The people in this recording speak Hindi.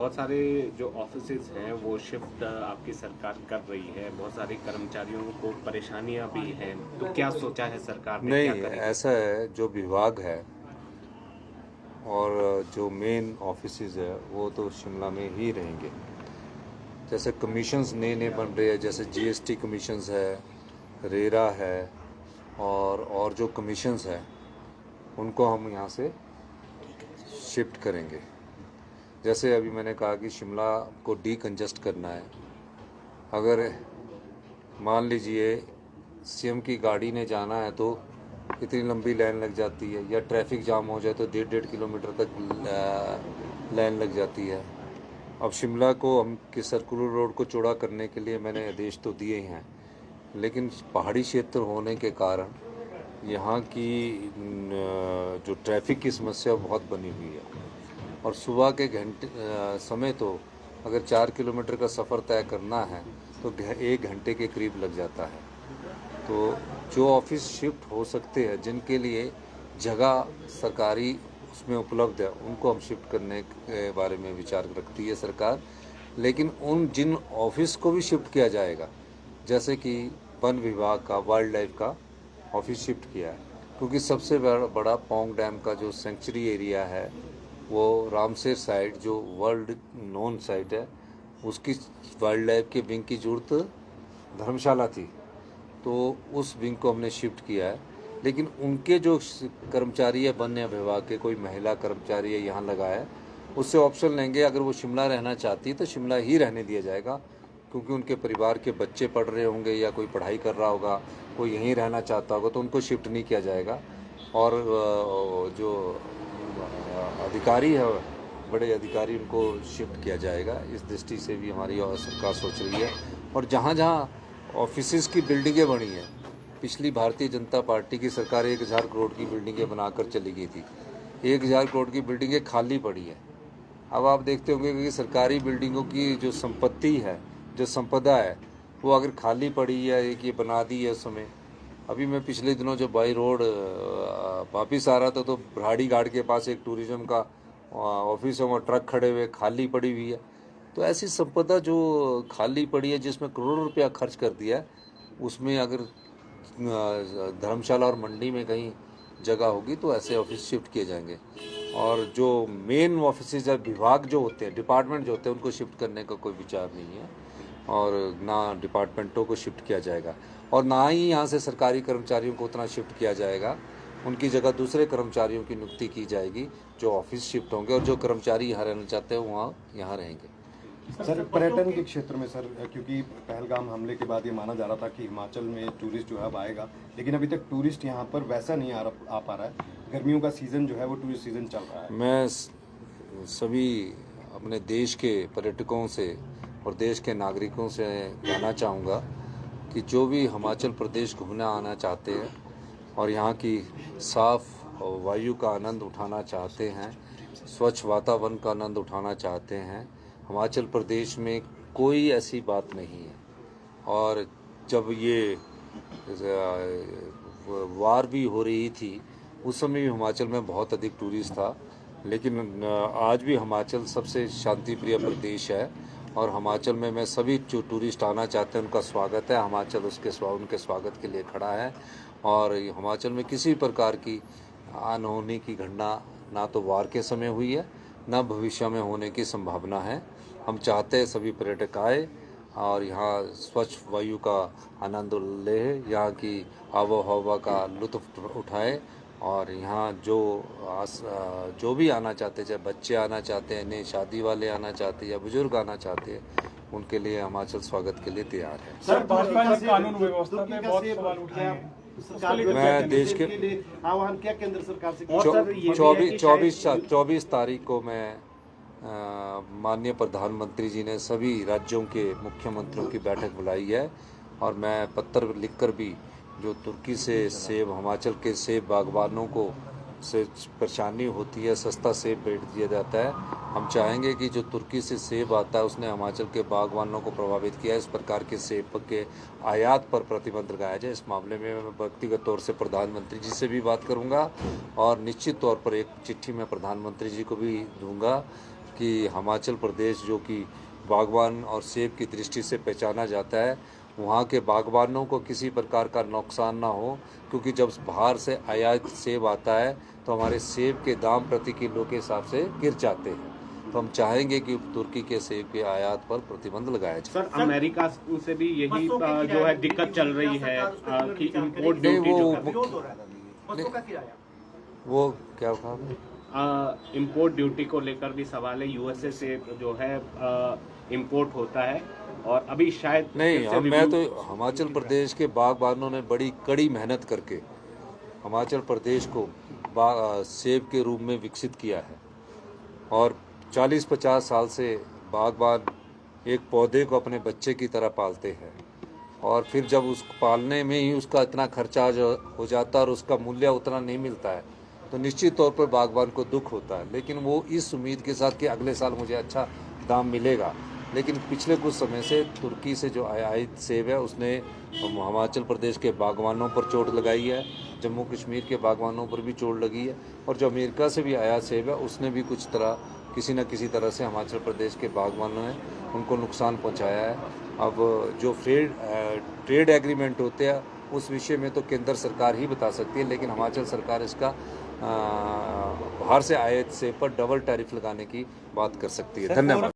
बहुत सारे जो ऑफिसेज हैं वो शिफ्ट आपकी सरकार कर रही है। बहुत सारे कर्मचारियों को परेशानियां भी हैं, तो क्या सोचा है सरकार ने, क्या नहीं, करेगी? ऐसा है, जो विभाग है और जो मेन ऑफिसेज है वो तो शिमला में ही रहेंगे। जैसे कमीशंस नए नए बन रहे हैं, जैसे जीएसटी कमीशंस है, रेरा है, और जो कमीशंस है उनको हम यहाँ से शिफ्ट करेंगे। जैसे अभी मैंने कहा कि शिमला को डीकंजस्ट करना है। अगर मान लीजिए सीएम की गाड़ी ने जाना है तो इतनी लंबी लाइन लग जाती है, या ट्रैफिक जाम हो जाए तो 1.5 किलोमीटर तक लाइन लग जाती है। अब शिमला को हम कि सर्कुलर रोड को चौड़ा करने के लिए मैंने आदेश तो दिए ही हैं, लेकिन पहाड़ी क्षेत्र होने के कारण यहाँ की जो ट्रैफिक की समस्या बहुत बनी हुई है। और सुबह के समय तो अगर 4 किलोमीटर का सफ़र तय करना है तो 1 घंटे के करीब लग जाता है। तो जो ऑफिस शिफ्ट हो सकते हैं, जिनके लिए जगह सरकारी उसमें उपलब्ध है, उनको हम शिफ्ट करने के बारे में विचार रखती है सरकार। लेकिन उन जिन ऑफिस को भी शिफ्ट किया जाएगा, जैसे कि वन विभाग का, वाइल्ड लाइफ का ऑफिस शिफ्ट किया है, क्योंकि सबसे बड़ा पौंग डैम का जो सेंचुरी एरिया है वो रामसेर साइड, जो वर्ल्ड नोन साइट है, उसकी वाइल्ड लाइफ के विंग की जरूरत धर्मशाला थी, तो उस विंग को हमने शिफ्ट किया है। लेकिन उनके जो कर्मचारी है वन विभाग के, कोई महिला कर्मचारी है यहाँ लगा है, उससे ऑप्शन लेंगे। अगर वो शिमला रहना चाहती है तो शिमला ही रहने दिया जाएगा, क्योंकि उनके परिवार के बच्चे पढ़ रहे होंगे या कोई पढ़ाई कर रहा होगा, कोई यहीं रहना चाहता होगा, तो उनको शिफ्ट नहीं किया जाएगा। और जो अधिकारी है, बड़े अधिकारी, उनको शिफ्ट किया जाएगा। इस दृष्टि से भी हमारी सरकार सोच रही है। और जहाँ जहाँ ऑफिसेज की बिल्डिंगें बनी हैं, पिछली भारतीय जनता पार्टी की सरकार 1,000 करोड़ की बिल्डिंगें बनाकर चली गई थी। 1,000 करोड़ की बिल्डिंगें खाली पड़ी है। अब आप देखते होंगे कि सरकारी बिल्डिंगों की जो संपत्ति है, जो संपदा है, वो अगर खाली पड़ी है, एक ये बना दी है उस समय। अभी मैं पिछले दिनों जब बाई रोड वापिस आ रहा था तो ब्राड़ी घाट के पास एक टूरिज्म का ऑफिस है, वहाँ ट्रक खड़े हुए खाली पड़ी हुई है। तो ऐसी संपदा जो खाली पड़ी है, जिसमें करोड़ों रुपया खर्च कर दिया है, उसमें अगर धर्मशाला और मंडी में कहीं जगह होगी तो ऐसे ऑफिस शिफ्ट किए जाएंगे। और जो मेन ऑफिस या विभाग जो होते हैं, डिपार्टमेंट जो होते हैं, उनको शिफ्ट करने का कोई विचार नहीं है, और ना डिपार्टमेंटों को शिफ्ट किया जाएगा, और ना ही यहाँ से सरकारी कर्मचारियों को उतना शिफ्ट किया जाएगा। उनकी जगह दूसरे कर्मचारियों की नियुक्ति की जाएगी जो ऑफिस शिफ्ट होंगे, और जो कर्मचारी यहाँ रहना चाहते हैं वहाँ यहाँ रहेंगे। सर, पर्यटन के क्षेत्र में सर, क्योंकि पहलगाम हमले के बाद ये माना जा रहा था कि हिमाचल में टूरिस्ट जो है अब आएगा, लेकिन अभी तक टूरिस्ट यहाँ पर वैसा नहीं आ पा रहा है। गर्मियों का सीज़न जो है वो टूरिस्ट सीज़न चल रहा है। मैं सभी अपने देश के पर्यटकों से और देश के नागरिकों से कहना चाहूँगा कि जो भी हिमाचल प्रदेश घूमने आना चाहते हैं और यहाँ की साफ वायु का आनंद उठाना चाहते हैं, स्वच्छ वातावरण का आनंद उठाना चाहते हैं, हिमाचल प्रदेश में कोई ऐसी बात नहीं है। और जब ये वार भी हो रही थी, उस समय भी हिमाचल में बहुत अधिक टूरिस्ट था, लेकिन आज भी हिमाचल सबसे शांति प्रिय प्रदेश है। और हिमाचल में मैं सभी जो टूरिस्ट आना चाहते हैं उनका स्वागत है। हिमाचल उनके स्वागत के लिए खड़ा है। और हिमाचल में किसी प्रकार की अनहोनी की घटना ना तो वार के समय हुई है, ना भविष्य में होने की संभावना है। हम चाहते हैं सभी पर्यटक आए और यहाँ स्वच्छ वायु का आनंद ले, यहाँ की आबो हवा का लुत्फ उठाए। और यहाँ जो भी आना चाहते, चाहे बच्चे आना चाहते हैं, नए शादी वाले आना चाहते हैं या बुजुर्ग आना चाहते हैं, उनके लिए हिमाचल स्वागत के लिए तैयार है। सर, भाजपा ने कानून व्यवस्था पे बहुत सवाल उठाए हैं। मैं देश के आह्वान किया केंद्र सरकार से। 24 तारीख को मैं माननीय प्रधानमंत्री जी ने सभी राज्यों के मुख्यमंत्रियों की बैठक बुलाई है, और मैं पत्र लिखकर भी, जो तुर्की से सेब, हिमाचल के सेब बागवानों को से परेशानी होती है, सस्ता सेब बेच दिया जाता है, हम चाहेंगे कि जो तुर्की से सेब आता है उसने हिमाचल के बागवानों को प्रभावित किया है, इस प्रकार के सेब के आयात पर प्रतिबंध लगाया जाए। इस मामले में मैं व्यक्तिगत तौर से प्रधानमंत्री जी से भी बात करूंगा, और निश्चित तौर पर एक चिट्ठी मैं प्रधानमंत्री जी को भी दूंगा कि हिमाचल प्रदेश जो कि बागवान और सेब की दृष्टि से पहचाना जाता है, वहाँ के बागवानों को किसी प्रकार का नुकसान ना हो, क्योंकि जब बाहर से आयात सेब आता है तो हमारे सेब के दाम प्रति किलो के हिसाब से गिर जाते हैं। तो हम चाहेंगे कि तुर्की के सेब के आयात पर प्रतिबंध लगाया जाए। सर अमेरिका से भी यही जो है दिक्कत चल रही है कि इम्पोर्ट ड्यूटी वो क्या कहा, इम्पोर्ट ड्यूटी को लेकर भी सवाल है। यूएसए से जो है इम्पोर्ट होता है और अभी शायद नहीं, मैं तो हिमाचल प्रदेश के बागबानों ने बड़ी कड़ी मेहनत करके हिमाचल प्रदेश को सेब के रूप में विकसित किया है और 40-50 साल से बागबान एक पौधे को अपने बच्चे की तरह पालते हैं और फिर जब उसको पालने में ही उसका इतना खर्चा हो जाता है और उसका मूल्य उतना नहीं मिलता है तो निश्चित तौर पर बागबान को दुख होता है। लेकिन वो इस उम्मीद के साथ कि अगले साल मुझे अच्छा दाम मिलेगा। लेकिन पिछले कुछ समय से तुर्की से जो आयात सेब है उसने हिमाचल प्रदेश के बागवानों पर चोट लगाई है, जम्मू कश्मीर के बागवानों पर भी चोट लगी है और जो अमेरिका से भी आयात सेब है उसने भी किसी न किसी तरह से हिमाचल प्रदेश के बागवानों ने उनको नुकसान पहुंचाया है। अब जो ट्रेड एग्रीमेंट होते हैं उस विषय में तो केंद्र सरकार ही बता सकती है, लेकिन हिमाचल सरकार इसका बाहर से आयात सेब पर डबल टैरिफ लगाने की बात कर सकती है। धन्यवाद।